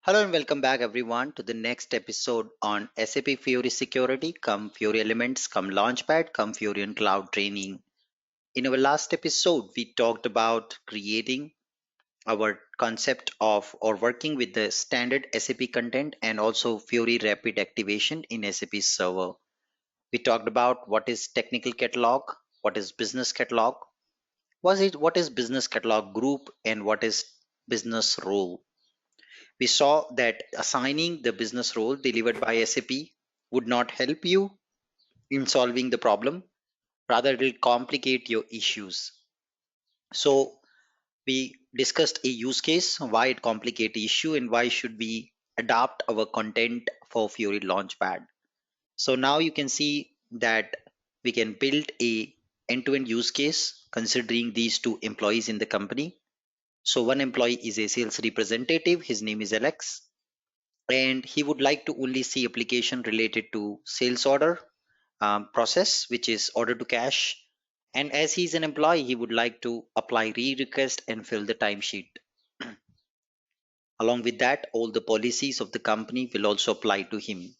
Hello and welcome back everyone to the next episode on SAP Fiori Security, come Fiori Elements, come Launchpad, come Fiori and Cloud Training. In our last episode, we talked about creating our concept of or working with the standard SAP content and also Fiori Rapid Activation in SAP Server. We talked about what is technical catalog, what is business catalog, what is business catalog group, and what is business role. We saw that assigning the business role delivered by SAP would not help you in solving the problem, rather, it will complicate your issues. So, we discussed a use case, why it complicate the issue, and why should we adapt our content for Fiori Launchpad. So, now you can see that we can build a end-to-end use case considering these two employees in the company. So, one employee is a sales representative, his name is Alex, and he would like to only see application related to sales order process, which is order to cash. And as he's an employee, he would like to apply re-request and fill the timesheet. Along with that, all the policies of the company will also apply to him.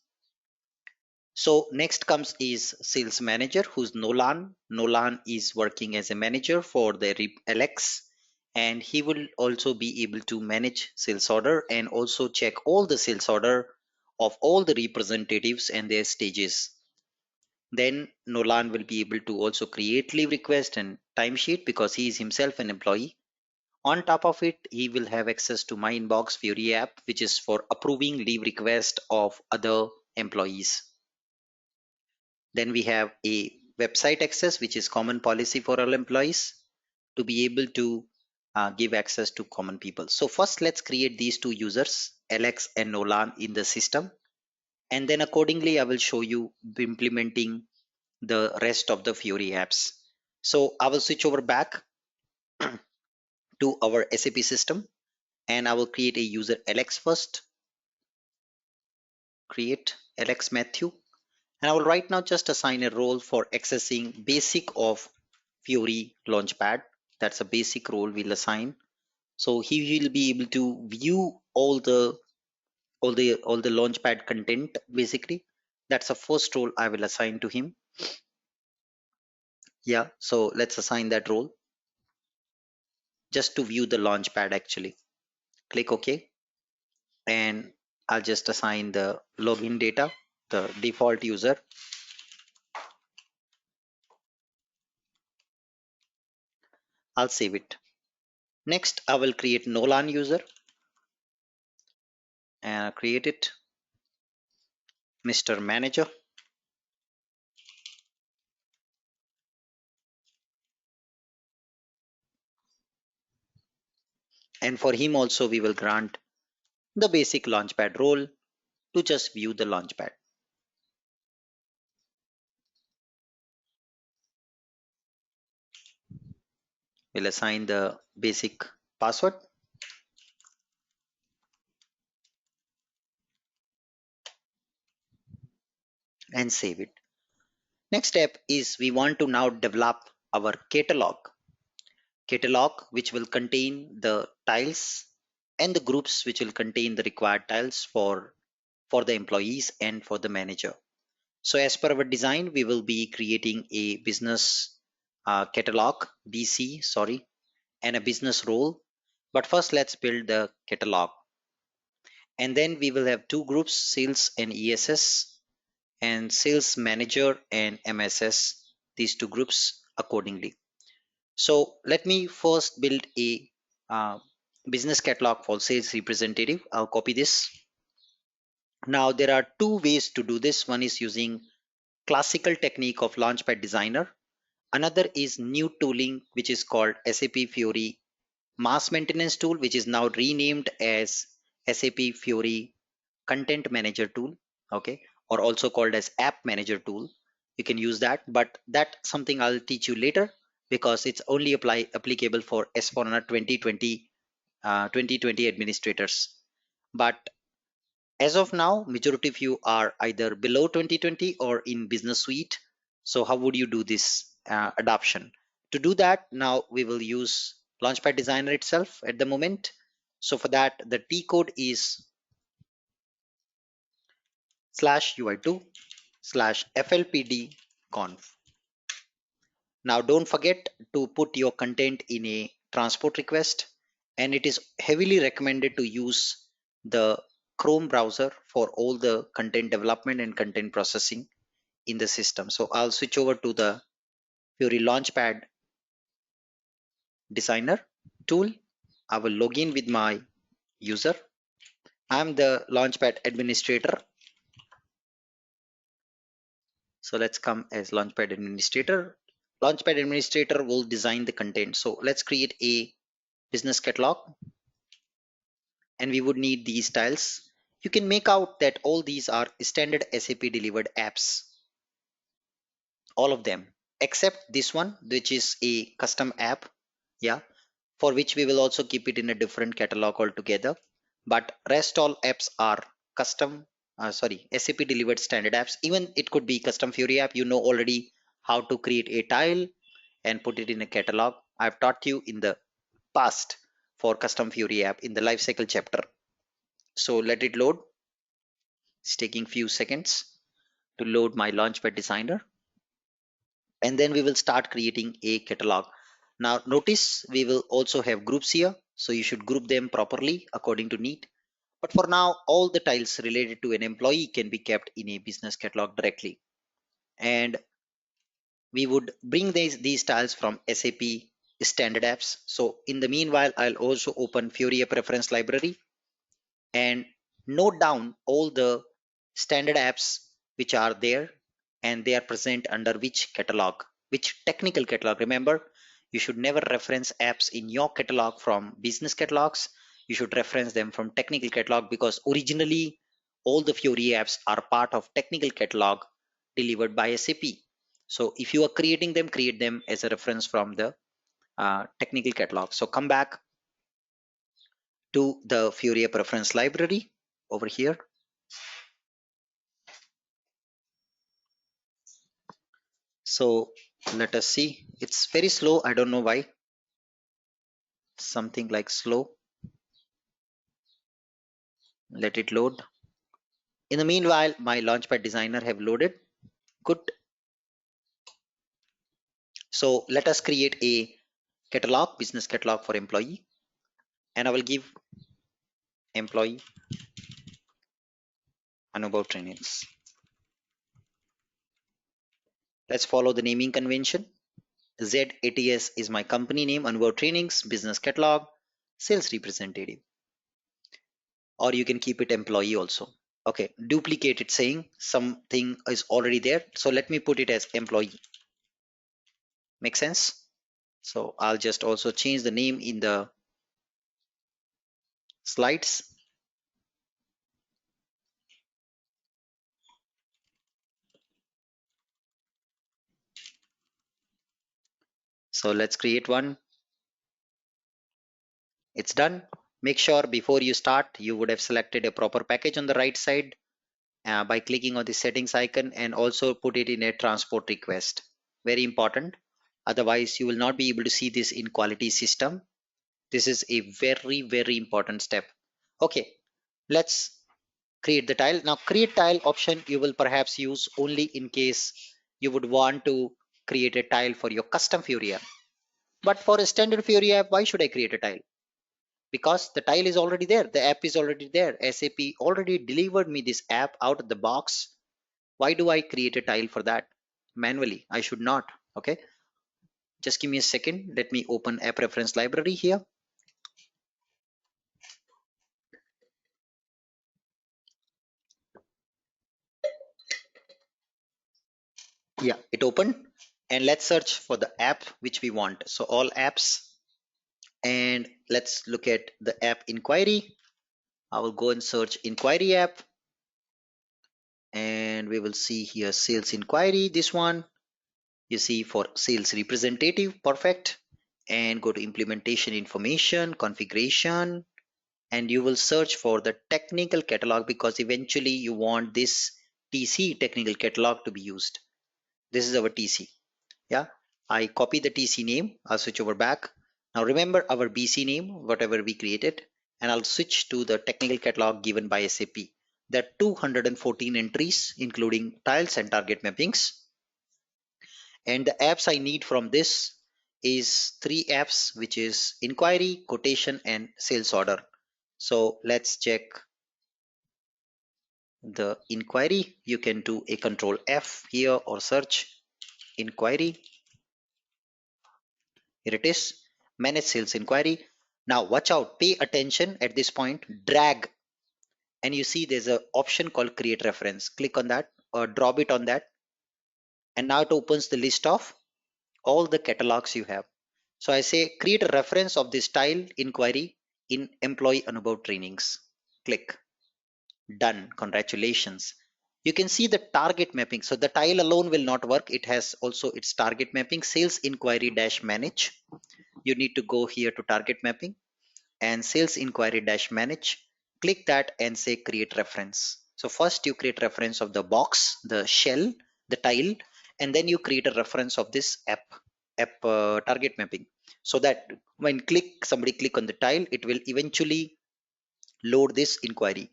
So next comes is sales manager, who's Nolan. Nolan is working as a manager for the LX, and he will also be able to manage sales order and also check all the sales order of all the representatives and their stages. Then Nolan will be able to also create leave request and timesheet because he is himself an employee. On top of it, he will have access to My Inbox Fury app, which is for approving leave request of other employees. Then we have a website access, which is common policy for all employees to be able to give access to common people. So first, let's create these two users, Alex and Nolan, in the system. And then accordingly, I will show you implementing the rest of the Fiori apps. So I will switch over back to our SAP system and I will create a user Alex first. Create Alex Matthew. And I will right now just assign a role for accessing basic of Fiori Launchpad. That's a basic role we'll assign. So he will be able to view all the Launchpad content basically. That's the first role I will assign to him. Yeah, so let's assign that role just to view the Launchpad actually. Click OK, and I'll just assign the login data, the default user. I'll save it. Next, I will create Nolan user and I'll create it, Mr. Manager. And for him also, we will grant the basic Launchpad role to just view the Launchpad. We'll assign the basic password and save it. Next step is we want to now develop our catalog which will contain the tiles and the groups which will contain the required tiles for the employees and for the manager. So as per our design, we will be creating a business catalog, BC, sorry, and a business role. But first, let's build the catalog. And then we will have two groups, sales and ESS, and sales manager and MSS, these two groups accordingly. So let me first build a business catalog for sales representative. I'll copy this. Now there are two ways to do this. One is using classical technique of Launchpad Designer. Another is new tooling which is called SAP Fiori Mass Maintenance Tool, which is now renamed as SAP Fiori Content Manager Tool, okay, or also called as App Manager Tool. You can use that, but that's something I'll teach you later because it's only applicable for S4HANA 2020 administrators. But as of now, majority of you are either below 2020 or in business suite. So how would you do this adoption? To do that, now we will use Launchpad Designer itself at the moment. So for that, the T code is /UI2 /FLPD conf. Now don't forget to put your content in a transport request, and it is heavily recommended to use the Chrome browser for all the content development and content processing in the system. So I'll switch over to the Fiori Launchpad designer tool. I will log in with my user. I'm the Launchpad administrator. So let's come as Launchpad administrator. Launchpad administrator will design the content. So let's create a business catalog, and we would need these styles. You can make out that all these are standard SAP delivered apps, all of them, except this one, which is a custom app. Yeah, for which we will also keep it in a different catalog altogether. But rest all apps are custom, SAP delivered standard apps. Even it could be custom Fiori app. You know already how to create a tile and put it in a catalog. I've taught you in the past for custom Fiori app in the lifecycle chapter. So let it load. It's taking few seconds to load my Launchpad designer, and then we will start creating a catalog. Now notice we will also have groups here, so you should group them properly according to need. But for now, all the tiles related to an employee can be kept in a business catalog directly. And we would bring these tiles from SAP standard apps. So in the meanwhile, I'll also open Fiori app reference library and note down all the standard apps which are there, and they are present under which catalog, which technical catalog. Remember, you should never reference apps in your catalog from business catalogs. You should reference them from technical catalog, because originally all the Fiori apps are part of technical catalog delivered by SAP. So if you are creating them, create them as a reference from the technical catalog. So come back to the Fiori app reference library over here. So let us see. It's very slow. I don't know why. Something like slow. Let it load. In the meanwhile, my Launchpad designer have loaded. Good. So let us create a catalog, business catalog for employee. And I will give employee Anubhav trainings. Let's follow the naming convention. ZATS is my company name, Anubhav Trainings, business catalog, sales representative. Or you can keep it employee also. Okay, duplicate it saying something is already there. So let me put it as employee. Make sense? So I'll just also change the name in the slides. So let's create one. It's done. Make sure before you start, you would have selected a proper package on the right side by clicking on the settings icon, and also put it in a transport request. Very important. Otherwise, you will not be able to see this in quality system. This is a very, very important step. Okay, let's create the tile. Now create tile option you will perhaps use only in case you would want to create a tile for your custom Fiori app. But for a standard Fiori app, why should I create a tile? Because the tile is already there. The app is already there. SAP already delivered me this app out of the box. Why do I create a tile for that manually? I should not. Okay. Just give me a second. Let me open app reference library here. Yeah, it opened. And let's search for the app which we want. So all apps, and let's look at the app inquiry. I will go and search inquiry app, and we will see here sales inquiry, this one. You see for sales representative, perfect. And go to implementation information, configuration, and you will search for the technical catalog, because eventually you want this TC technical catalog to be used. This is our TC. Yeah, I copy the TC name. I'll switch over back. Now remember our BC name, whatever we created, and I'll switch to the technical catalog given by SAP. There are 214 entries, including tiles and target mappings. And the apps I need from this is three apps, which is inquiry, quotation, and sales order. So let's check the inquiry. You can do a control F here or search inquiry. Here it is, manage sales inquiry. Now watch out, pay attention at this point, drag, and you see there's an option called create reference. Click on that or drop it on that. And now it opens the list of all the catalogs you have. So I say create a reference of this style inquiry in employee Anubhav trainings. Click. Done. Congratulations. You can see the target mapping. So the tile alone will not work. It has also its target mapping. Sales inquiry dash manage. You need to go here to target mapping and sales inquiry dash manage. Click that and say create reference. So first you create reference of the box, the shell, the tile, and then you create a reference of this app target mapping, so that when somebody click on the tile, it will eventually load this inquiry.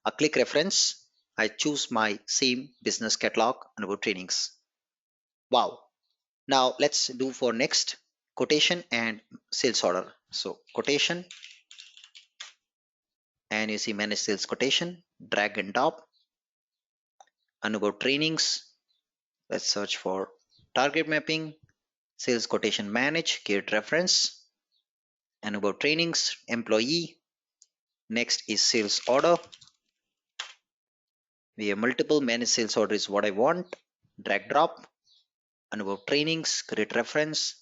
A click reference, I choose my same business catalog and about trainings. Wow. Now let's do for next quotation and sales order. So quotation, and you see manage sales quotation, drag and drop. And about trainings, let's search for target mapping, sales quotation manage, create reference. And about trainings, employee. Next is sales order. We have multiple, manage sales order is what I want. Drag drop. And about trainings, create reference.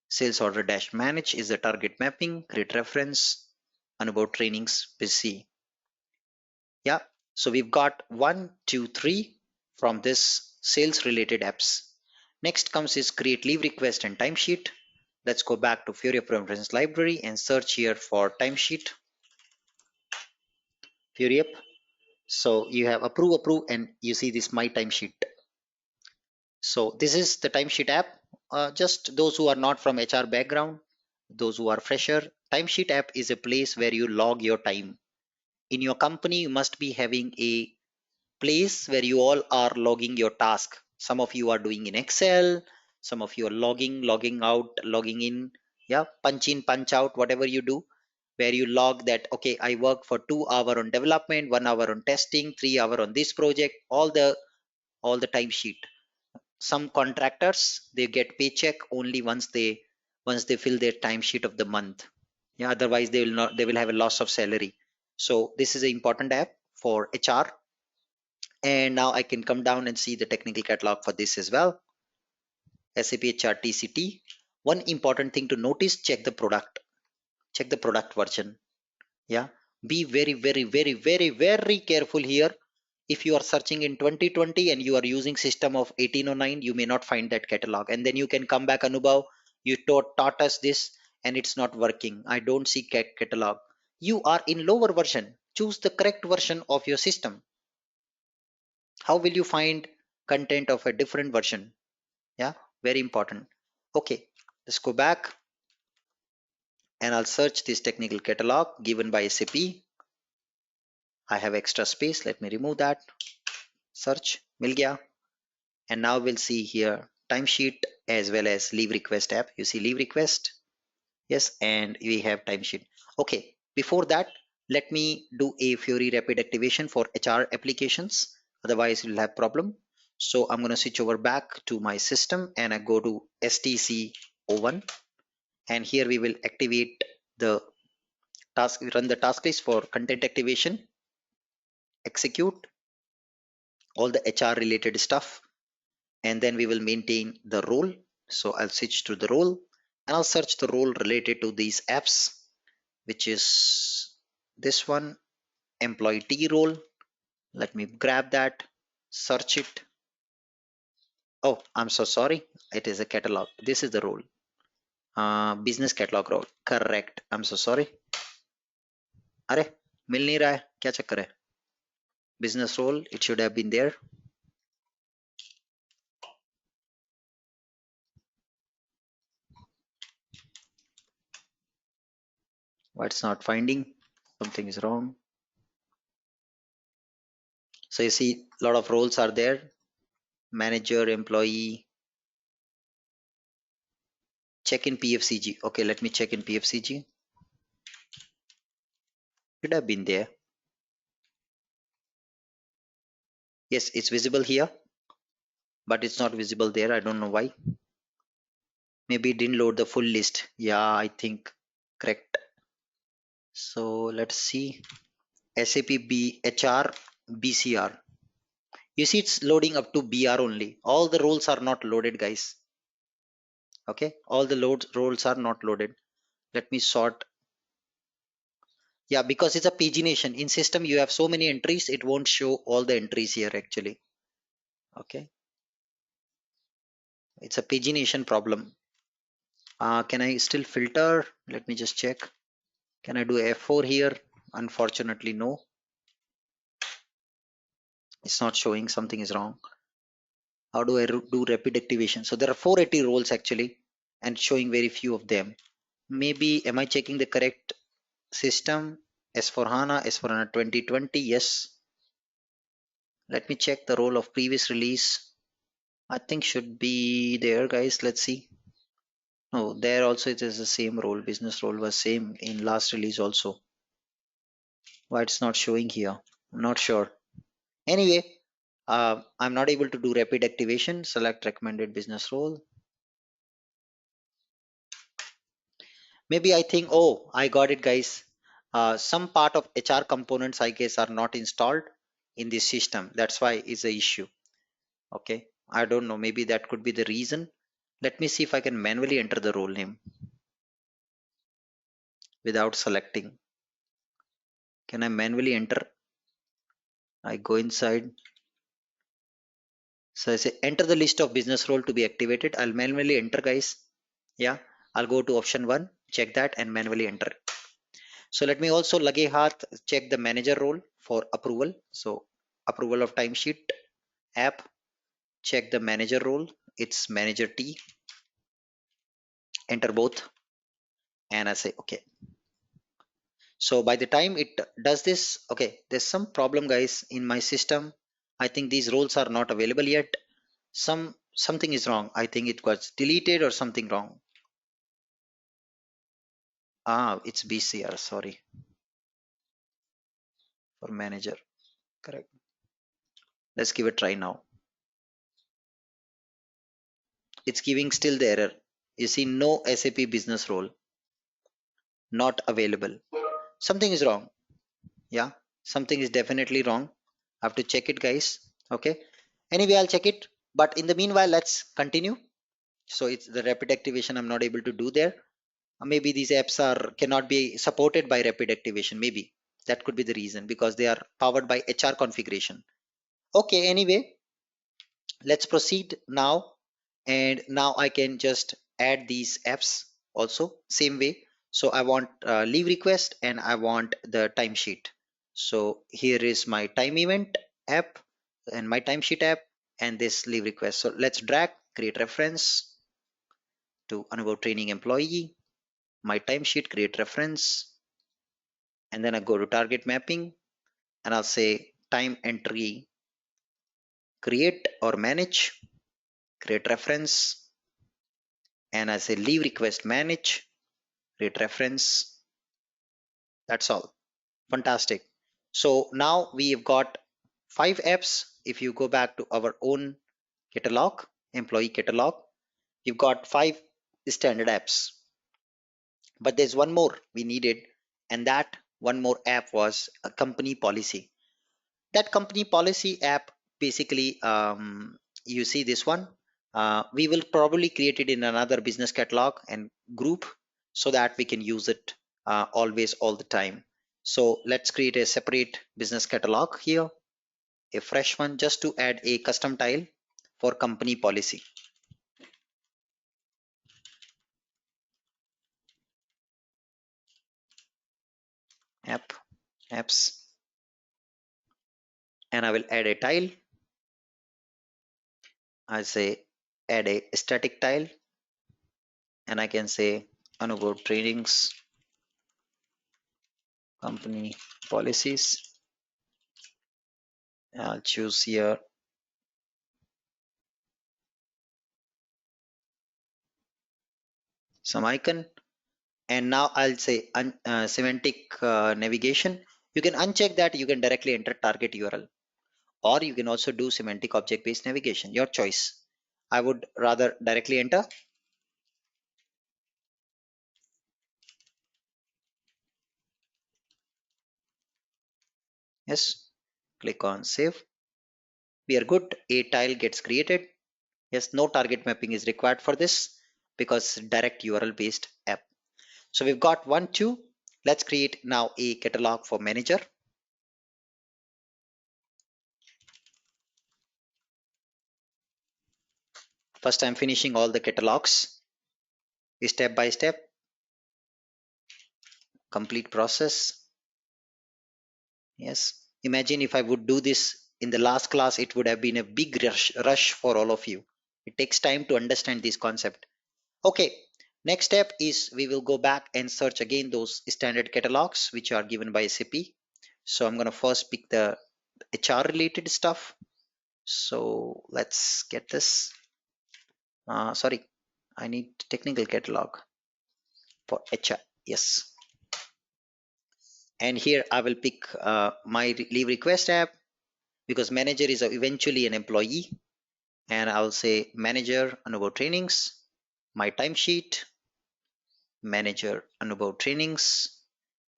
Sales order dash manage is the target mapping, create reference. And about trainings, busy. Yeah, so we've got 1, 2, 3 from this sales related apps. Next comes is create leave request and timesheet. Let's go back to Fiori Preference Library and search here for timesheet. Fiori app. So you have approve, and you see this my timesheet. So this is the timesheet app. Just those who are not from HR background, those who are fresher, timesheet app is a place where you log your time. In your company, you must be having a place where you all are logging your task. Some of you are doing in Excel, some of you are logging out, logging in, yeah, punch in, punch out, whatever you do, where you log that, okay, I work for 2 hours on development, 1 hour on testing, 3 hours on this project, all the time sheet. Some contractors, they get paycheck only once they fill their timesheet of the month. Yeah, otherwise they will have a loss of salary. So this is an important app for HR. And now I can come down and see the technical catalog for this as well. SAP HR TCT. One important thing to notice, check the product version. Yeah, be very, very, very, very, very careful here. If you are searching in 2020 and you are using system of 1809, you may not find that catalog. And then you can come back, Anubhav, you taught us this and it's not working. I don't see catalog. You are in lower version. Choose the correct version of your system. How will you find content of a different version? Yeah, very important. Okay, let's go back and I'll search this technical catalog given by SAP. I have extra space. Let me remove that. Search, mil gaya. And now we'll see here timesheet as well as leave request app. You see leave request. Yes, and we have timesheet. Okay, before that, let me do a Fiori rapid activation for HR applications. Otherwise, we'll have problem. So I'm going to switch over back to my system and I go to STC01. And here we will activate the task, run the task list for content activation, execute all the HR related stuff, and then we will maintain the role. So I'll switch to the role and I'll search the role related to these apps, which is this one, employee T role. Let me grab that, search it. Oh, I'm so sorry. It is a catalog. This is the role. Business catalog role. Correct. I'm so sorry. अरे मिल नहीं रहा है क्या चक्कर है business role, it should have been there. Why it's not finding? Something is wrong. So you see a lot of roles are there: manager, employee. Check in PFCG. Okay, let me check in PFCG. Should have been there. Yes, it's visible here, but it's not visible there. I don't know why. Maybe it didn't load the full list. Yeah, I think correct. So let's see. SAP HR BCR. You see, it's loading up to BR only. All the roles are not loaded, guys. Okay, all the roles are not loaded. Let me sort. Yeah, because it's a pagination. In system, you have so many entries, it won't show all the entries here actually. Okay, it's a pagination problem. Can I still filter? Let me just check. Can I do F4 here? Unfortunately, no. It's not showing. Something is wrong. How do I do rapid activation? So there are 480 roles actually, and showing very few of them. Maybe am I checking the correct system? S4HANA 2020. Yes. Let me check the role of previous release. I think should be there, guys. Let's see. No, there also it is the same role. Business role was same in last release also. Why it's not showing here? I'm not sure. Anyway, I'm not able to do rapid activation. Select recommended business role. Maybe I think, oh, I got it, guys. Some part of HR components, I guess, are not installed in this system. That's why it's a issue. Okay. I don't know. Maybe that could be the reason. Let me see if I can manually enter the role name without selecting. Can I manually enter? I go inside. So I say enter the list of business role to be activated. I'll manually enter, guys. Yeah. I'll go to option 1, check that and manually enter. So let me also lage haath check the manager role for approval. So approval of timesheet app, check the manager role. It's manager T. Enter both and I say okay. So by the time it does this, okay, there's some problem, guys, in my system. I think these roles are not available yet. Something is wrong. I think it was deleted or something wrong. It's BCR. Sorry, for manager. Correct. Let's give it a try now. It's giving still the error. You see, no SAP business role not available. Something is wrong. Yeah, something is definitely wrong. I have to check it, guys. Okay. Anyway, I'll check it. But in the meanwhile, let's continue. So it's the rapid activation I'm not able to do there. Maybe these apps are cannot be supported by rapid activation. Maybe that could be the reason because they are powered by HR configuration. Okay. Anyway, let's proceed now. And now I can just add these apps also same way. So I want leave request and I want the timesheet. So here is my time event app and my timesheet app and this leave request. So let's drag, create reference to Anubhav training employee, my timesheet, create reference, and then I go to target mapping and I'll say time entry, create or manage, create reference, and I say leave request manage, create reference. That's all. Fantastic. So now we've got 5 apps. If you go back to our own catalog, employee catalog, you've got 5 standard apps. But there's one more we needed, and that one more app was a company policy. That company policy app basically, you see this one. We will probably create it in another business catalog and group so that we can use it always all the time. So let's create a separate business catalog here, a fresh one, just to add a custom tile for company policy app apps, and I will add a tile. I say add a static tile and I can say Anubhav trainings company policies I'll choose here some icon, and now I'll say semantic navigation. You can uncheck that. You can directly enter target URL, or you can also do semantic object based navigation, your choice. I would rather directly enter. Yes, click on save. We are good. A tile gets created. Yes, no target mapping is required for this because direct URL based app. So we've got 1 2. Let's create now a catalog for manager. First, I'm finishing all the catalogs step by step. Complete process. Yes, imagine if I would do this in the last class, it would have been a big rush for all of you. It takes time to understand this concept. Okay, next step is we will go back and search again those standard catalogs which are given by SAP. So I'm going to first pick the HR related stuff. So let's get this. Sorry, I need technical catalog for HR. Yes. And here I will pick my leave request app because manager is eventually an employee. And I'll say manager Anubhav trainings, my timesheet, manager Anubhav trainings,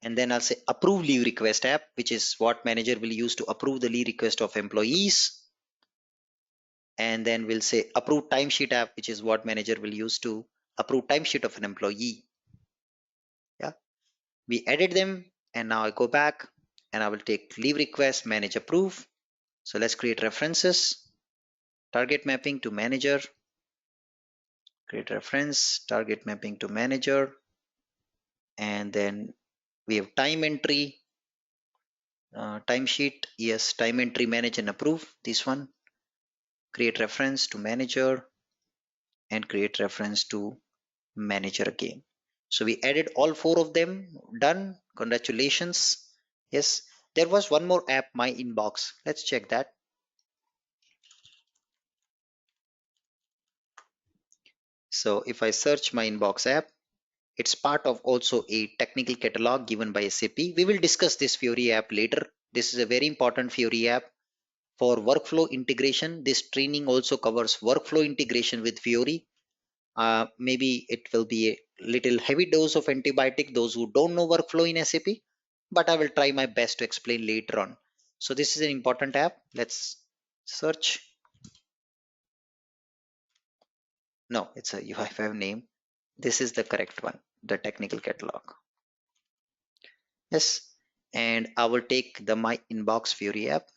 and then I'll say approve leave request app, which is what manager will use to approve the leave request of employees. And then we'll say approve timesheet app, which is what manager will use to approve timesheet of an employee. Yeah, we added them, and now I go back and I will take leave request, manage approve. So let's create references, target mapping to manager, create reference, target mapping to manager, and then we have time entry, timesheet. Yes, time entry, manage and approve. This one, create reference to manager and create reference to manager again. So we added all four of them. Done. Congratulations. Yes, there was one more app, my inbox. Let's check that. So if I search my inbox app, it's part of also a technical catalog given by SAP. We will discuss this Fiori app later. This is a very important Fiori app for workflow integration. This training also covers workflow integration with Fiori. Maybe it will be a little heavy dose of antibiotic, those who don't know workflow in SAP, but I will try my best to explain later on. So this is an important app. Let's search. No, it's a UI5 name. This is the correct one, the technical catalog. Yes, and I will take the my inbox Fiori app,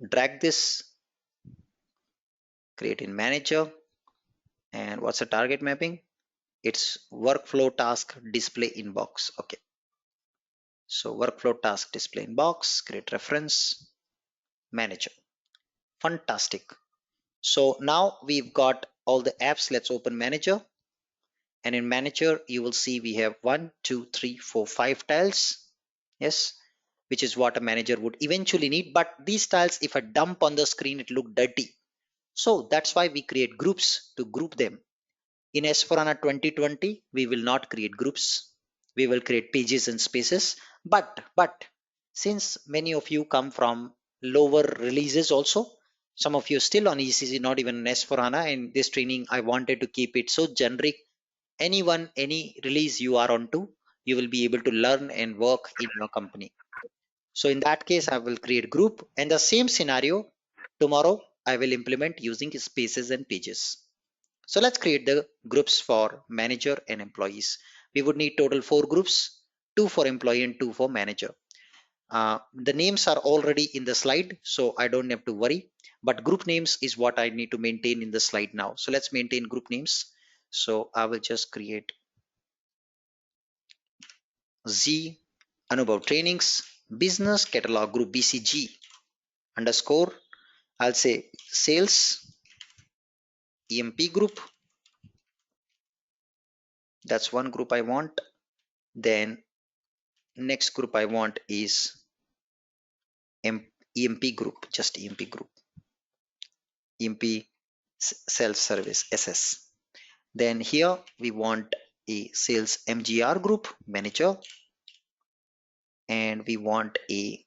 drag this, create in manager, and what's the target mapping? It's workflow task display inbox. Okay, so workflow task display inbox, create reference, manager. Fantastic. So now we've got all the apps. Let's open manager, and in manager you will see we have 1 2 3 4 5 tiles. Yes, which is what a manager would eventually need, but these tiles, if I dump on the screen, it look dirty. So that's why we create groups to group them. In S4HANA 2020, we will not create groups. We will create pages and spaces. But since many of you come from lower releases also, some of you still on ECC, not even in S4HANA, and this training, I wanted to keep it so generic. Anyone, any release you are onto, you will be able to learn and work in your company. So in that case, I will create group, and the same scenario tomorrow I will implement using spaces and pages. So let's create the groups for manager and employees. We would need total 4 groups, 2 for employee and 2 for manager. The names are already in the slide, so I don't have to worry. But group names is what I need to maintain in the slide now. So let's maintain group names. So I will just create Z Anubhav trainings, business catalog group BCG underscore. I'll say sales EMP group. That's one group I want. Then Next group I want is EMP group, just EMP group, EMP self-service SS. Then here we want a sales MGR group, manager, and we want a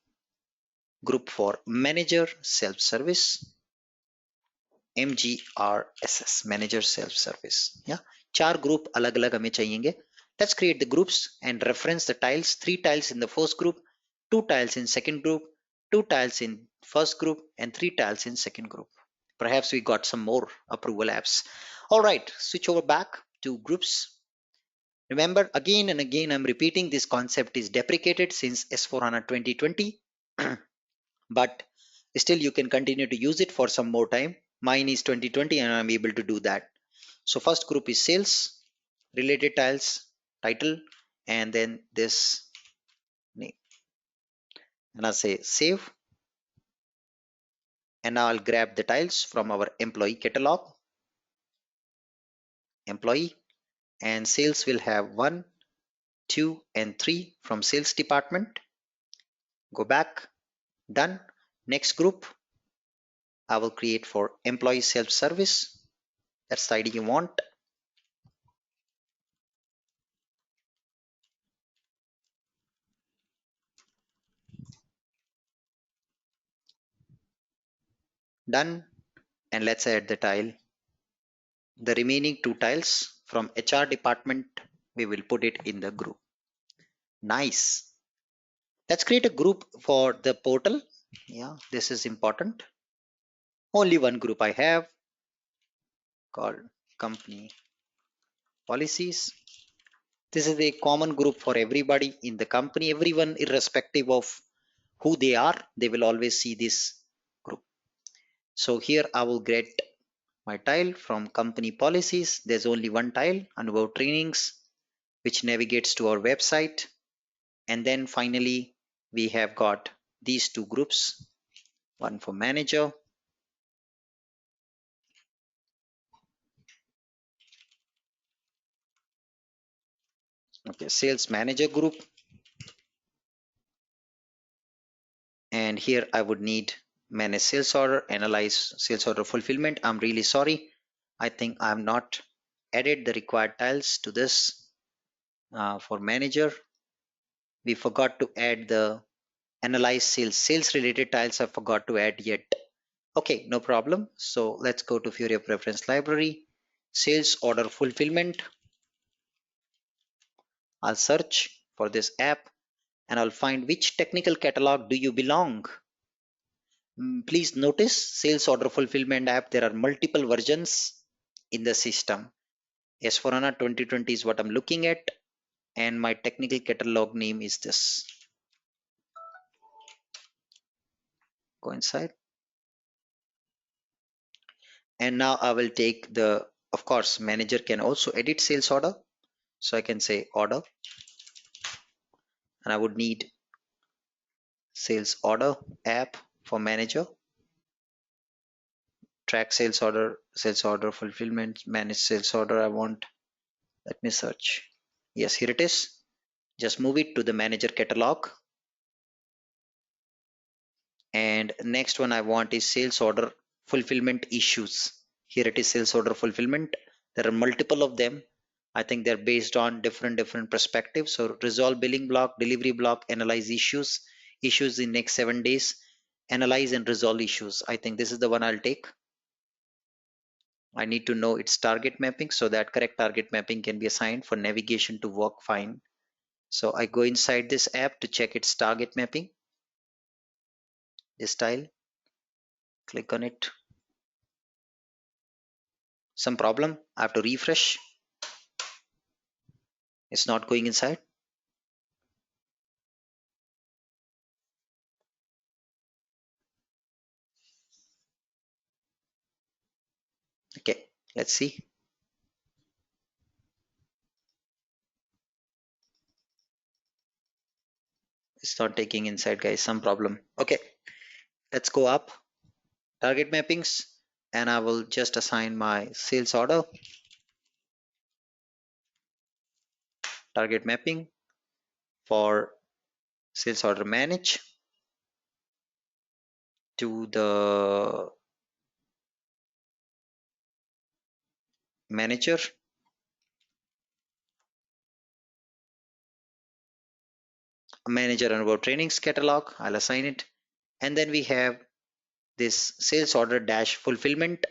group for manager self-service, MGRSS, manager self-service. Yeah, चार group अलग अलग हमें चाहिएंगे. Let's create the groups and reference the tiles. 3 tiles in the first group, 2 tiles in second group, 2 tiles in first group, and 3 tiles in second group. Perhaps we got some more approval apps. All right, switch over back to groups. Remember, again and again I'm repeating, this concept is deprecated since S4HANA 2020. But still you can continue to use it for some more time. Mine is 2020 and I'm able to do that. So first group is sales, related tiles, title, and then this name. And I'll say save. And now I'll grab the tiles from our employee catalog, employee, and sales will have 1, 2, and 3 from sales department. Go back, done. Next group I will create for employee self-service. That's the ID you want. Done. And let's add the tile. The remaining 2 tiles from HR department, we will put it in the group. Nice. Let's create a group for the portal. Yeah, this is important. Only one group I have called company policies. This is a common group for everybody in the company. Everyone, irrespective of who they are, they will always see this group. So here I will get my tile from company policies. There's only one tile, Anubhav trainings, which navigates to our website. And then finally, we have got these 2 groups, one for manager, okay, sales manager group. And here I would need manage sales order, analyze sales order fulfillment. I'm really sorry. I think I'm not added the required tiles to this for manager. We forgot to add the analyze sales related tiles. I forgot to add yet. Okay, no problem. So let's go to Fiori preference library, sales order fulfillment. I'll search for this app and I'll find which technical catalog do you belong. Please notice sales order fulfillment app, there are multiple versions in the system. S4HANA 2020 is what I'm looking at, and my technical catalog name is this. Go inside. And now I will take the, of course, manager can also edit sales order. So I can say order, and I would need sales order app for manager, track sales order fulfillment, manage sales order. I want, let me search. Yes, here it is. Just move it to the manager catalog. And next one I want is sales order fulfillment issues. Here it is, sales order fulfillment. There are multiple of them. I think they're based on different perspectives. So resolve billing block, delivery block, analyze issues in next 7 days, analyze and resolve issues. I think this is the one I'll take. I need to know its target mapping so that correct target mapping can be assigned for navigation to work fine. So I go inside this app to check its target mapping. This tile, click on it. Some problem, I have to refresh. It's not going inside. Okay, let's see. It's not taking inside, guys, some problem. Okay, let's go up, target mappings, and I will just assign my sales order target mapping for sales order manage to the manager, and about trainings catalog. I'll assign it. And then we have this sales order dash fulfillment.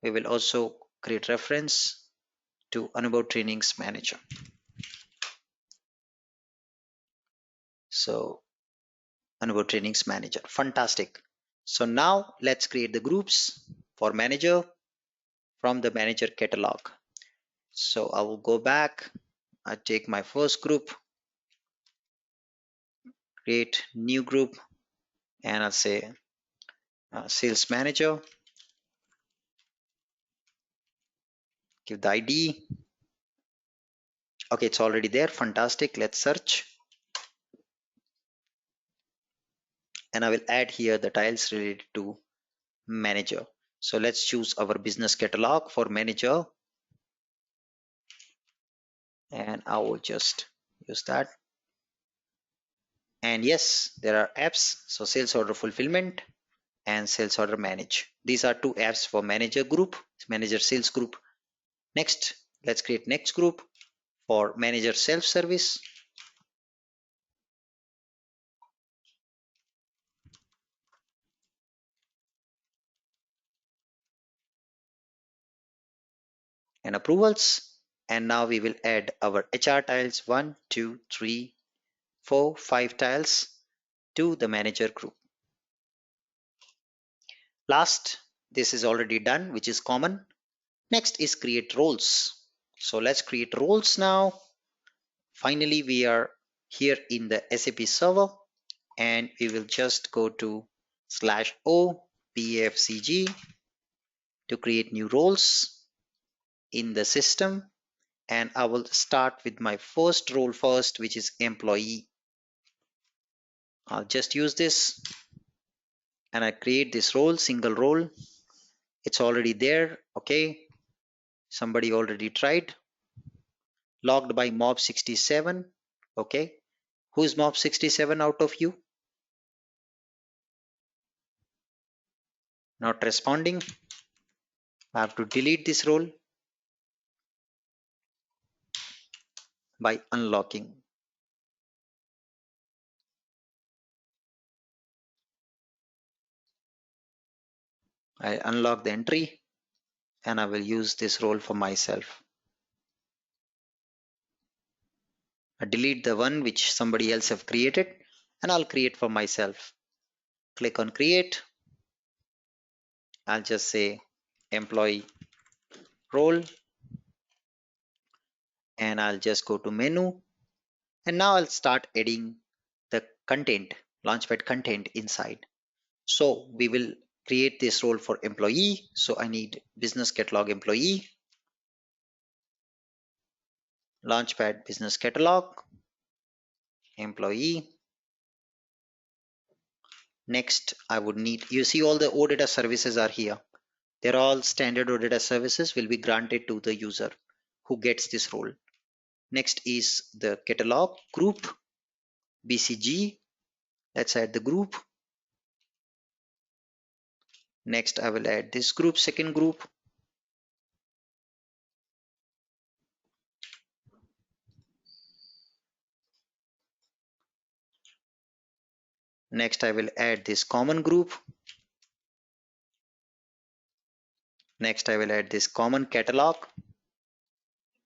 We will also create reference to about trainings manager. So about trainings manager. Fantastic. So now let's create the groups for manager from the manager catalog. So I will go back. I take my first group, create new group, and I'll say sales manager, give the ID. Okay, it's already there. Fantastic. Let's search. And I will add here the tiles related to manager. So let's choose our business catalog for manager. And I will just use that. And yes, there are apps. So sales order fulfillment and sales order manage. These are two apps for manager group, manager sales group. Next, let's create next group for manager self-service. And approvals. And now we will add our HR tiles 1, 2, 3, 4, 5 tiles to the manager group. Last, this is already done, which is common. Next is create roles. So let's create roles now. Finally, we are here in the SAP server and we will just go to /o pfcg to create new roles in the system. And I will start with my first role first, which is employee. I'll just use this and I create this role, single role. It's already there. Okay. Somebody already tried. Logged by mob67. Okay. Who's mob67 out of you? Not responding. I have to delete this role by unlocking. I unlock the entry and I will use this role for myself. I delete the one which somebody else have created and I'll create for myself. Click on create. I'll just say employee role and I'll just go to menu and now I'll start adding the content, Launchpad content inside. So we will create this role for employee. So I need business catalog employee, Launchpad business catalog, employee. Next, I would need, you see all the OData services are here. They're all standard OData services will be granted to the user who gets this role. Next is the catalog group, BCG. Let's add the group. Next, I will add this group, second group. Next, I will add this common group. Next, I will add this common catalog,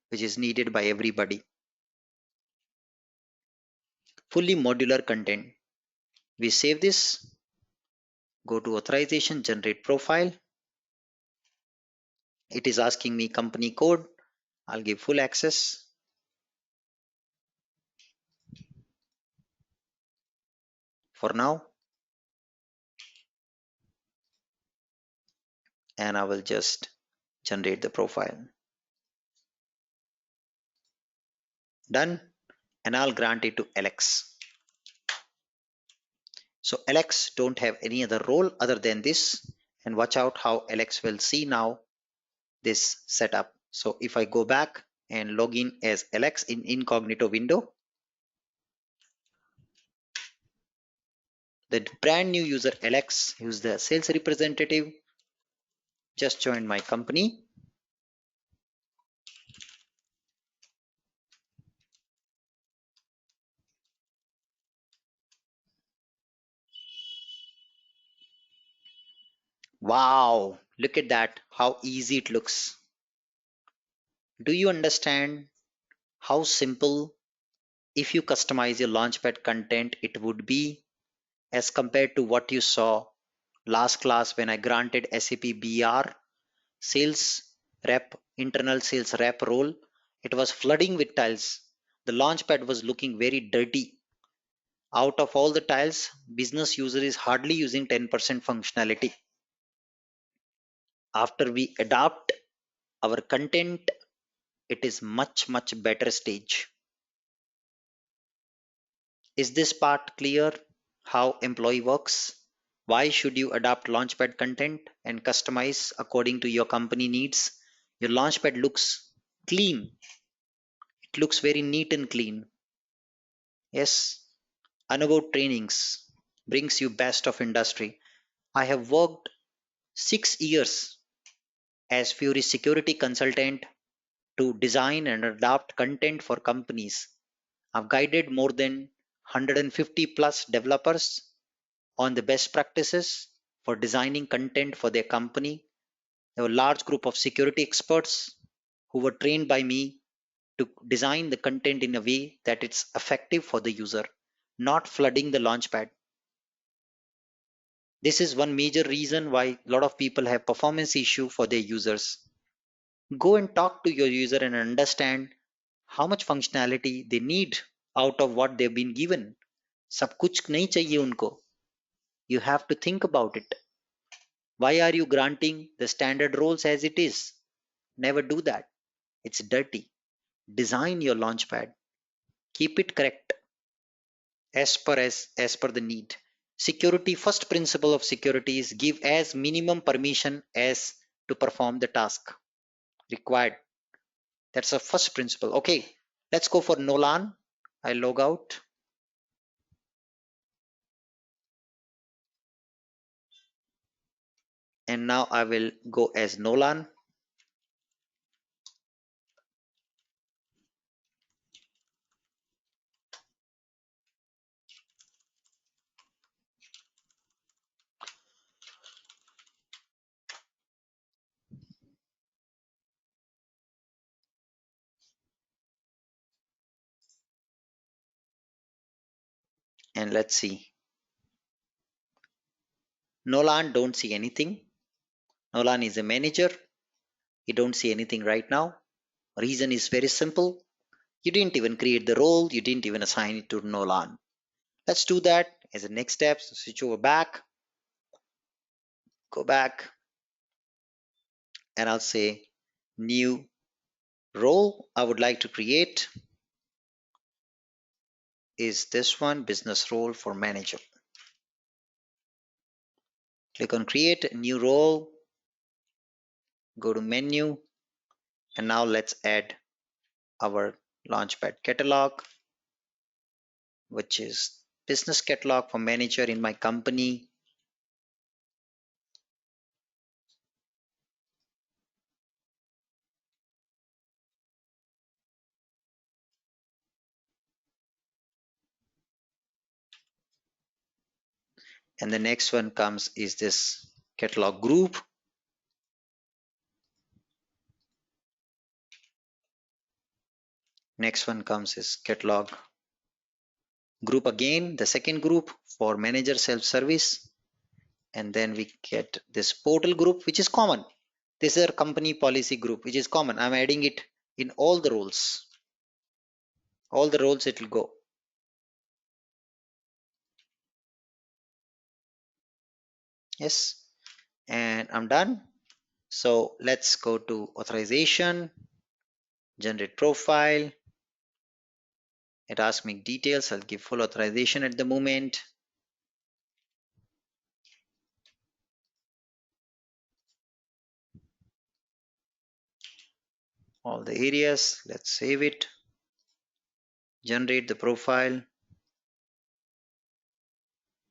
which is needed by everybody. Fully modular content. We save this, go to authorization, generate profile. It is asking me company code. I'll give full access. For now. And I will just generate the profile. Done. And I'll grant it to Alex. So Alex don't have any other role other than this. And watch out how Alex will see now this setup. So if I go back and log in as Alex in incognito window, The brand new user Alex, who's the sales representative, just joined my company. Wow, look at that, how easy it looks. Do you understand how simple, if you customize your Launchpad content, it would be as compared to what you saw last class when I granted SAP BR sales rep, internal sales rep role? It was flooding with tiles. The Launchpad was looking very dirty. Out of all the tiles, business user is hardly using 10% functionality. After we adapt our content, it is much better stage. Is this part clear? How employee works? Why should you adapt Launchpad content and customize according to your company needs? Your Launchpad looks clean. It looks very neat and clean. Yes, Anubhav Trainings brings you best of industry. I have worked 6 years as Fury security consultant to design and adapt content for companies. I've guided more than 150 plus developers on the best practices for designing content for their company. There were a large group of security experts who were trained by me to design the content in a way that it's effective for the user, not flooding the launchpad. This is one major reason why a lot of people have performance issue for their users. Go and talk to your user and understand how much functionality they need out of what they've been given. सब कुछ नहीं चाहिए उनको. You have to think about it. Why are you granting the standard roles as it is? Never do that. It's dirty. Design your launchpad. Keep it correct as per the need. Security, first principle of security is give as minimum permission as to perform the task required. That's the first principle. Okay, let's go for Nolan. I log out. And now I will go as Nolan. And let's see. Nolan don't see anything. Nolan is a manager. He don't see anything right now. Reason is very simple. You didn't even create the role. You didn't even assign it to Nolan. Let's do that as a next step. So switch over back. Go back. And I'll say new role I would like to create is this one, business role for manager. Click on create new role, go to menu, and now let's add our launchpad catalog, which is business catalog for manager in my company. And the next one comes is this catalog group. Next one comes is catalog group again, the second group for manager self-service. And then we get this portal group, which is common. This is our company policy group, which is common. I'm adding it in all the roles. All the roles it will go. Yes, and I'm done. So let's go to authorization, generate profile. It asks me details. I'll give full authorization at the moment. All the areas. Let's save it. Generate the profile.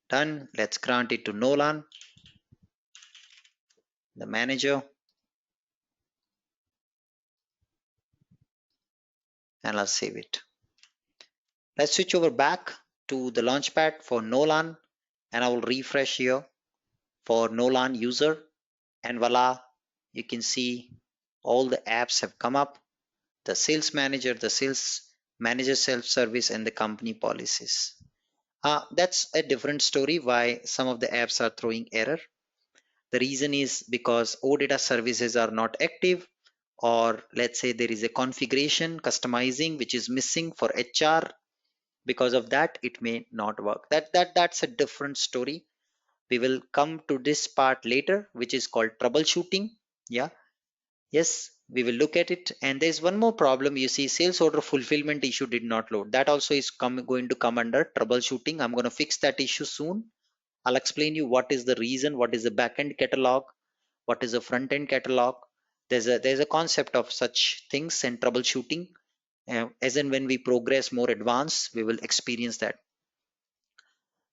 Done. Let's grant it to Nolan, the manager, and I'll save it. Let's switch over back to the launchpad for Nolan, and I will refresh here for Nolan user, and voila, you can see all the apps have come up: the sales manager, the sales manager self-service, and the company policies. That's a different story why some of the apps are throwing error. The reason is because OData services are not active, or let's say there is a configuration customizing which is missing for HR. Because of that, it may not work. That's a different story. We will come to this part later, which is called troubleshooting. Yeah, yes, we will look at it. And there's one more problem. You see, sales order fulfillment issue did not load. That also is going to come under troubleshooting. I'm going to fix that issue soon. I'll explain you what is the reason, what is the backend catalog, what is the front end catalog. There's a concept of such things and troubleshooting. As and when we progress more advanced, we will experience that.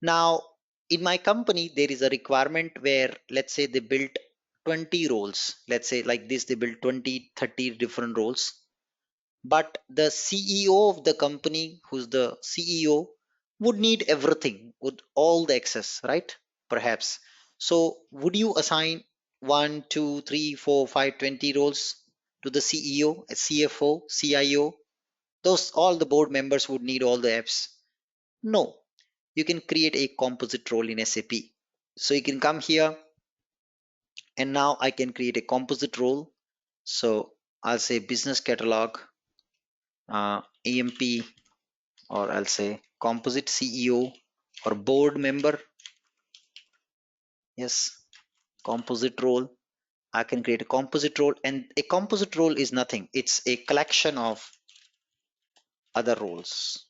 Now, in my company, there is a requirement where, let's say, they built 20 roles. Let's say like this, they built 20, 30 different roles. But the CEO of the company, who's the CEO, would need everything, would all the access, right? Perhaps. So would you assign 1, 2, 3, 4, 5, 20 roles to the CEO, CFO, CIO? Those all the board members would need all the apps. No, you can create a composite role in SAP. So you can come here, and now I can create a composite role. So I'll say business catalog, EMP, or I'll say composite CEO or board member. Yes, composite role. I can create a composite role, and a composite role is nothing. It's a collection of other roles.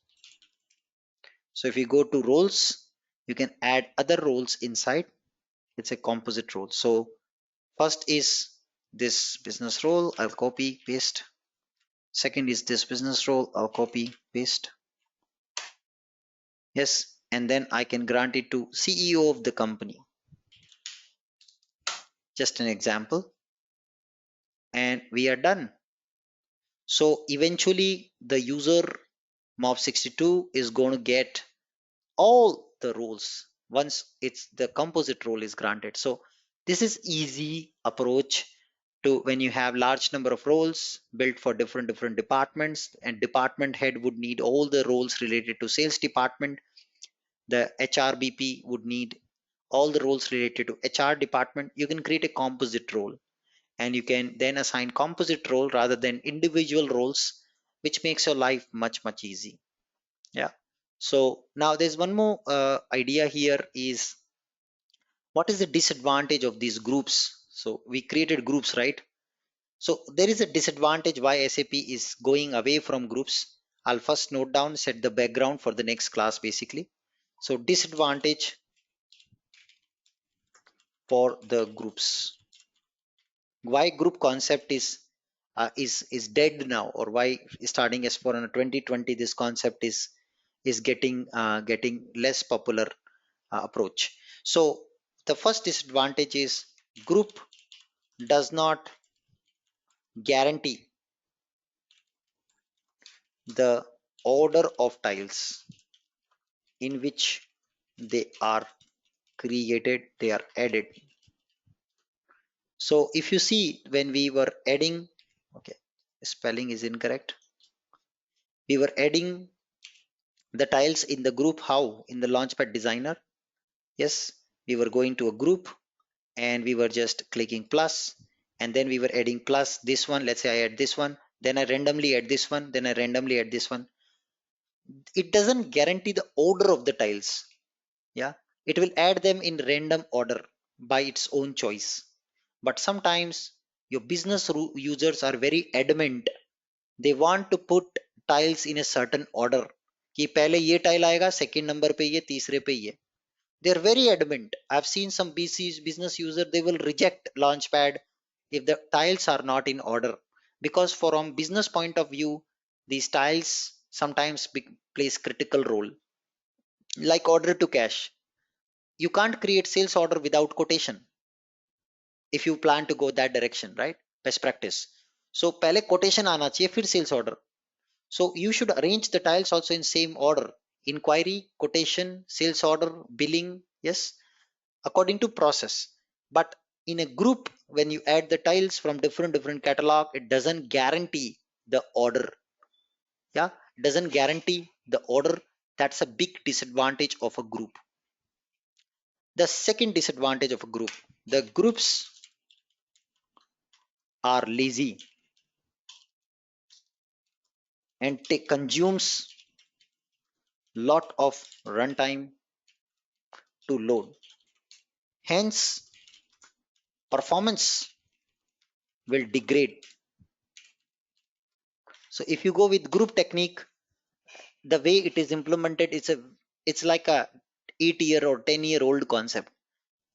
So if you go to roles, you can add other roles inside. It's a composite role. So first is this business role. I'll copy, paste. Second is this business role. I'll copy, paste. Yes, and then I can grant it to CEO of the company. Just an example. And we are done. So eventually the user mob62 is going to get all the roles once it's the composite role is granted. So this is easy approach to when you have large number of roles built for different departments, and department head would need all the roles related to sales department. The HRBP would need all the roles related to HR department. You can create a composite role, and you can then assign composite role rather than individual roles, which makes your life much easy. Yeah. So now there's one more idea here is, what is the disadvantage of these groups? So we created groups, right? So there is a disadvantage why SAP is going away from groups. I'll first note down, set the background for the next class basically. So disadvantage for the groups. Why group concept is dead now, or why starting as for in 2020 this concept is getting less popular approach. So the first disadvantage is group does not guarantee the order of tiles in which they are created, they are added. So if you see when we were adding, okay, spelling is incorrect. We were adding the tiles in the group. How? In the Launchpad designer. Yes, we were going to a group and we were just clicking plus, and then we were adding plus this one. Let's say I add this one, then I randomly add this one, then I randomly add this one. It doesn't guarantee the order of the tiles. Yeah, it will add them in random order by its own choice. But sometimes your business users are very adamant. They want to put tiles in a certain order कि पहले ये tile आएगा, second number पे ये, तीसरे पे ये. They're very adamant. I've seen some BCs, business user, they will reject Launchpad if the tiles are not in order, because from business point of view, these tiles sometimes plays critical role, like order to cash. you can't create sales order without quotation if you plan to go that direction, right? Best practice. So पहले quotation आना चाहिए फिर sales order. So you should arrange the tiles also in same order: inquiry, quotation, sales order, billing. Yes, according to process. But in a group, when you add the tiles from different catalog, it doesn't guarantee the order. Yeah, it doesn't guarantee the order. That's a big disadvantage of a group. The second disadvantage of a group: the groups are lazy and take consumes lot of runtime to load. Hence, performance will degrade. So if you go with group technique, the way it is implemented, it's like a 8 year or 10-year old concept.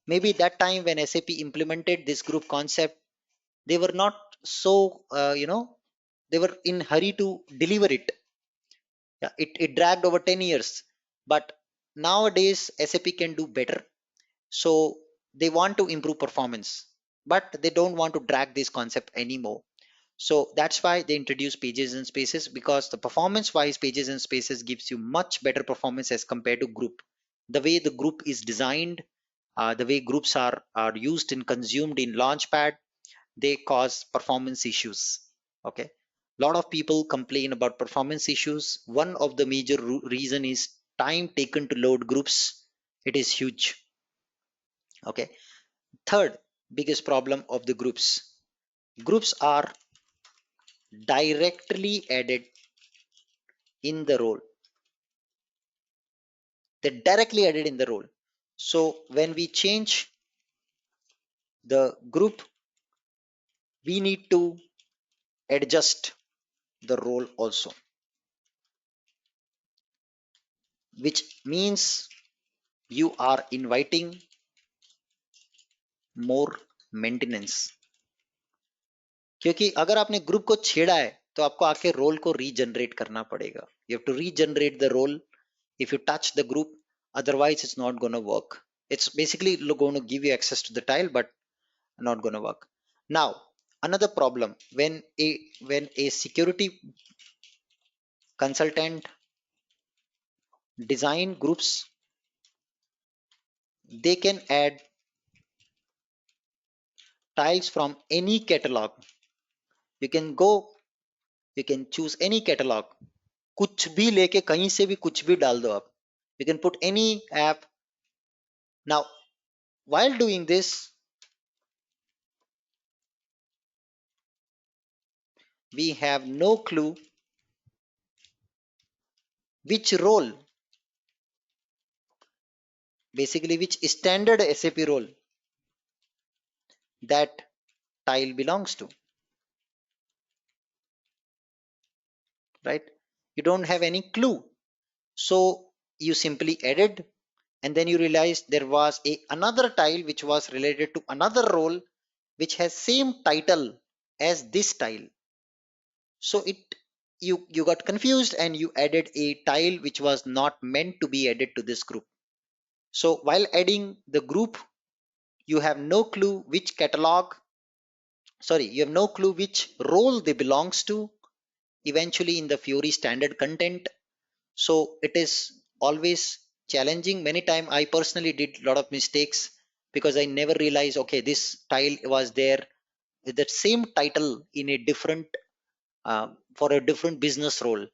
Maybe that time when SAP implemented this group concept, they were not so they were in hurry to deliver it. Yeah, it dragged over 10 years. But nowadays SAP can do better. So they want to improve performance, but they don't want to drag this concept anymore. So that's why they introduce pages and spaces, because the performance wise pages and spaces gives you much better performance as compared to group. The way the group is designed, the way groups are used and consumed in Launchpad, they cause performance issues. Okay, a lot of people complain about performance issues. One of the major reason is time taken to load groups. It is huge. Okay, third biggest problem of the groups are directly added in the role. They're directly added in the role. So when we change the group, we need to adjust the role also, which means you are inviting more maintenance. क्योंकि अगर आपने group को छेड़ा है तो आपको आके role को रीजनरेट करना पड़ेगा. You have to regenerate the role if you touch the group. Otherwise it's not going to work. It's basically going to give you access to the tile, but not going to work. Now another problem: when a security consultant design groups, they can add tiles from any catalog. You can go, you can choose any catalog, कुछ भी लेके कहीं से भी कुछ भी डाल दो आप. You can put any app. Now while doing this, we have no clue which role, basically which standard SAP role that tile belongs to, right? You don't have any clue. So you simply added, and then you realize there was another tile which was related to another role which has same title as this tile. So you got confused and you added a tile which was not meant to be added to this group. So while adding the group, you have no clue which catalog, sorry, you have no clue which role they belongs to eventually in the Fiori standard content. So it is always challenging. Many time I personally did a lot of mistakes because I never realized, okay, this tile was there with that same title in a different for a different business role.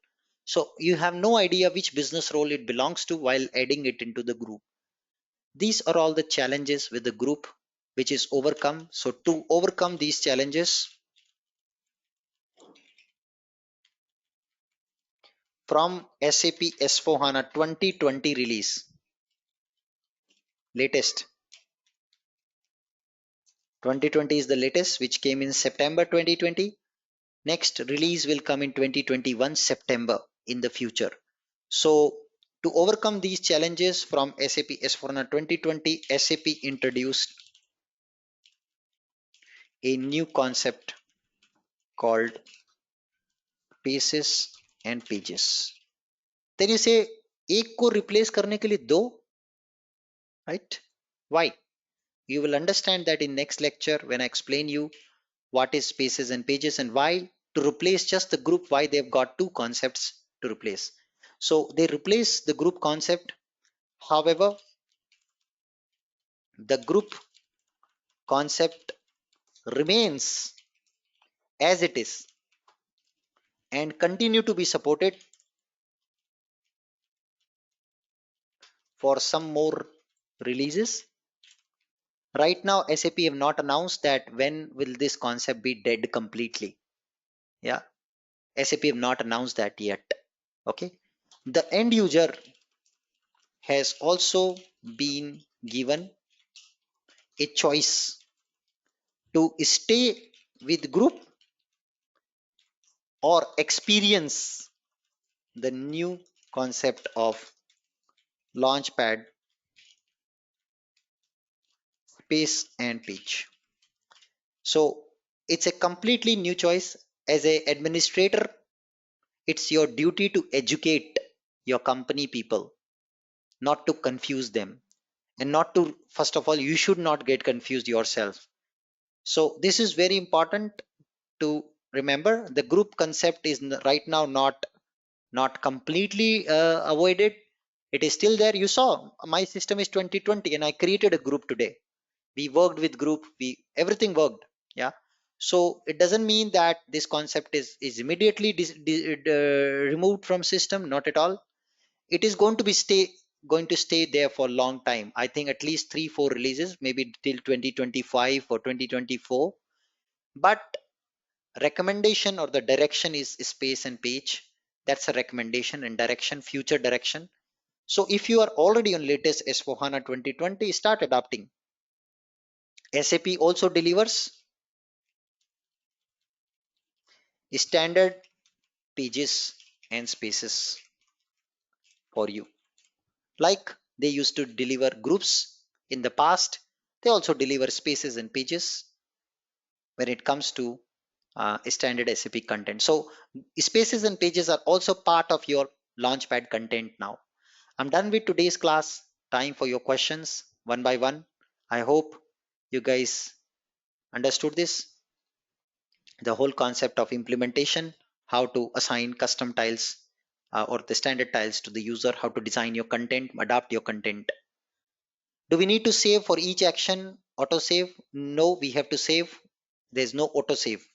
So you have no idea which business role it belongs to while adding it into the group. These are all the challenges with the group which is overcome. So to overcome these challenges, from SAP S4HANA 2020 release, latest 2020 is the latest, which came in September 2020. Next release will come in 2021 September in the future. So to overcome these challenges from SAP S4HANA 2020, SAP introduced a new concept called paces and pages. Then you say एक को replace करने के लिए दो, right? Why? You will understand that in next lecture when I explain you what is spaces and pages and why to replace just the group, why they've got two concepts to replace. So they replace the group concept. However, the group concept remains as it is and continue to be supported for some more releases. Right now, SAP have not announced that when will this concept be dead completely. Yeah, SAP have not announced that yet. Okay. The end user has also been given a choice to stay with group or experience the new concept of launchpad, space and page. So it's a completely new choice. As a administrator, it's your duty to educate your company people, not to confuse them, and not to, first of all, you should not get confused yourself. So this is very important to remember. The group concept is right now not completely avoided. It is still there. You saw my system is 2020 and I created a group today. We worked with group, we everything worked. Yeah. So it doesn't mean that this concept is immediately removed from system, not at all. It is going to stay there for a long time. I think at least 3 4 releases, maybe till 2025 or 2024. But recommendation or the direction is space and page. That's a recommendation and direction, future direction. So if you are already on latest S4HANA 2020, start adopting. SAP also delivers standard pages and spaces for you. Like they used to deliver groups in the past, they also deliver spaces and pages when it comes to standard SAP content. So spaces and pages are also part of your Launchpad content now. I'm done with today's class. Time for your questions one by one. I hope you guys understood this. The whole concept of implementation, how to assign custom tiles or the standard tiles to the user, how to design your content, adapt your content. Do we need to save for each action? Auto save? No, we have to save. There's no auto save.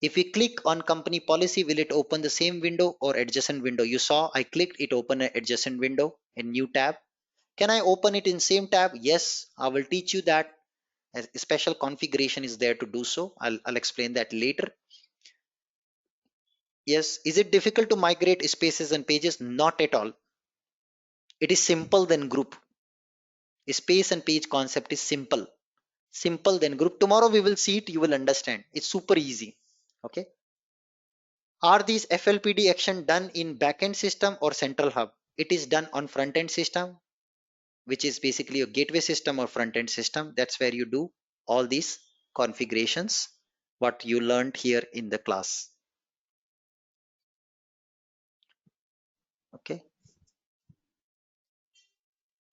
If we click on company policy, will it open the same window or adjacent window? You saw I clicked, it opened an adjacent window, a new tab. Can I open it in same tab? Yes, I will teach you that. A special configuration is there to do so. I'll explain that later. Yes, is it difficult to migrate spaces and pages? Not at all. It is simple than group. Space and page concept is simple. Simple than group. Tomorrow we will see it, you will understand. It's super easy. Okay. Are these FLPD action done in backend system or central hub? It is done on front end system, which is basically a gateway system or front end system. That's where you do all these configurations, what you learned here in the class. Okay.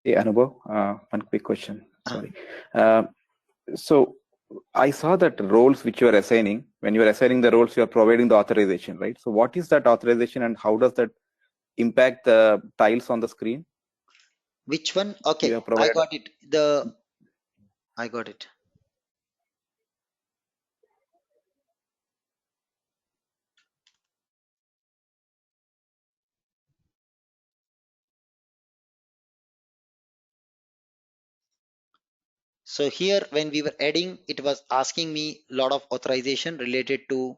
Hey, Anubhav, one quick question. Uh, Sorry. Uh, so I saw that roles which you are assigning, when you are assigning the roles, you are providing the authorization, right? So what is that authorization and how does that impact the tiles on the screen? which one? You Okay, have I provided. got it. I got it. So here when we were adding, it was asking me a lot of authorization related to,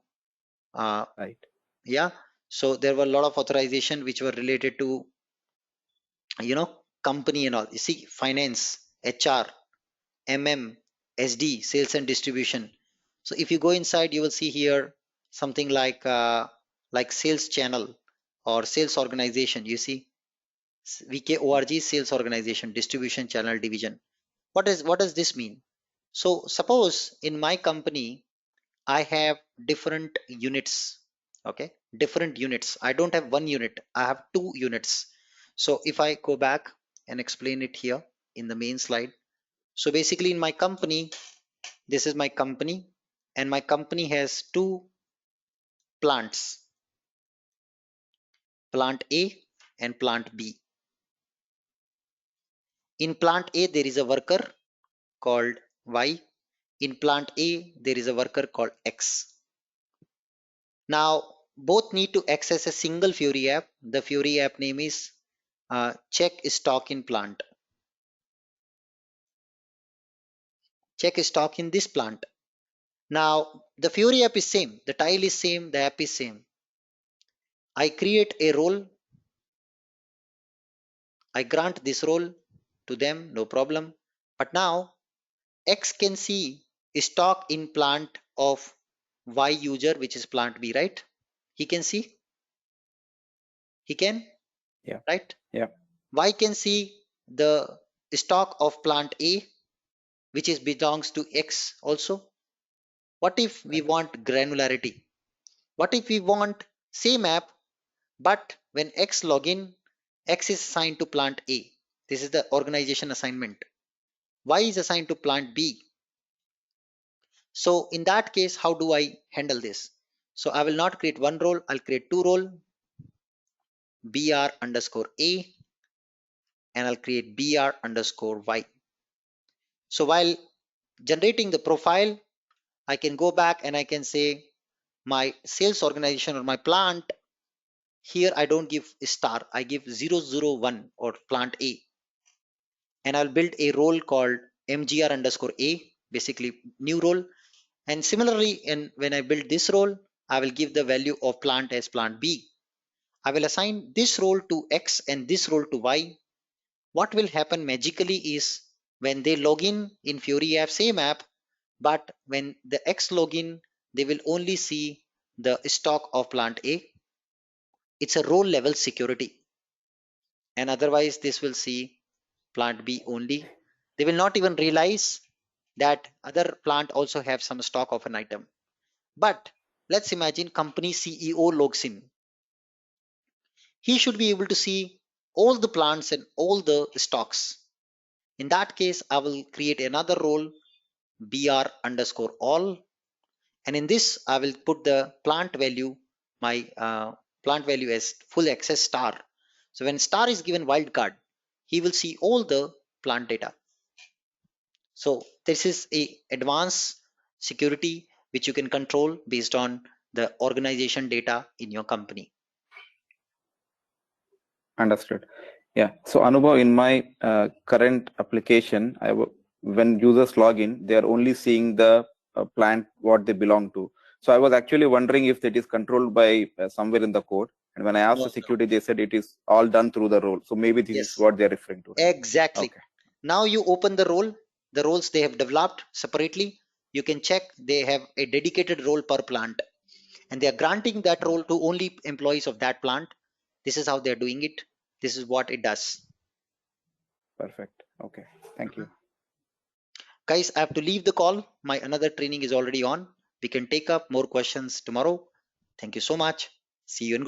Right. yeah. So there were a lot of authorization which were related to, company and all. You see, finance, HR, SD, sales and distribution. So if you go inside, you will see here something like sales channel or sales organization. You see, VKORG sales organization, distribution channel division. What does this mean? So suppose in my company, I have different units. Okay, different units. I don't have one unit. I have two units. So if I go back and explain it here, in the main slide. So basically in my company, this is my company, and my company has two plants, plant A and plant B. In plant A, there is a worker called Y. In plant A, there is a worker called X. Now, both need to access a single Fiori app. The Fiori app name is check stock in plant. Check stock in this plant. Now, the Fiori app is same. The tile is same. The app is same. I create a role. I grant this role to them, no problem. But now X can see stock in plant of Y user, which is plant B, right? He can see, he can, Yeah. right? Yeah. Y can see the stock of plant A, which is belongs to X also. What if we Right. want granularity? What if we want same app, but when X login, X is assigned to plant A. This is the organization assignment. Y is assigned to plant B. So in that case, how do I handle this? So I will not create one role, I'll create two role, br underscore A, and I'll create br underscore Y. So while generating the profile, I can go back and I can say my sales organization or my plant. Here I don't give star, I give 001 or plant A, and I'll build a role called mgr underscore A, basically new role. And similarly, when I build this role, I will give the value of plant as plant B. I will assign this role to X and this role to Y. What will happen magically is when they log in Fiori app, same app, but when the X login, they will only see the stock of plant A. It's a role level security, and otherwise this will see plant B only. They will not even realize that other plant also have some stock of an item. But let's imagine company CEO logs in. He should be able to see all the plants and all the stocks. In that case, I will create another role, br underscore all, and in this I will put the plant value, my plant value as full access star. So when star is given wildcard, he will see all the plant data. So this is a advanced security which you can control based on the organization data in your company. Understood. Yeah. So Anubhav, in my current application, when users log in, they are only seeing the plant what they belong to. So I was actually wondering if that is controlled by somewhere in the code. And when I asked No, the no. security, they said it is all done through the role. So maybe this is Yes, what they're referring to, right? exactly. Okay. Now you open the roles they have developed separately. You can check they have a dedicated role per plant, and they are granting that role to only employees of that plant. This is how they're doing it. This is what it does. Perfect. Okay. Thank you. Guys, I have to leave the call. My another training is already on. We can take up more questions tomorrow. Thank you so much. See you in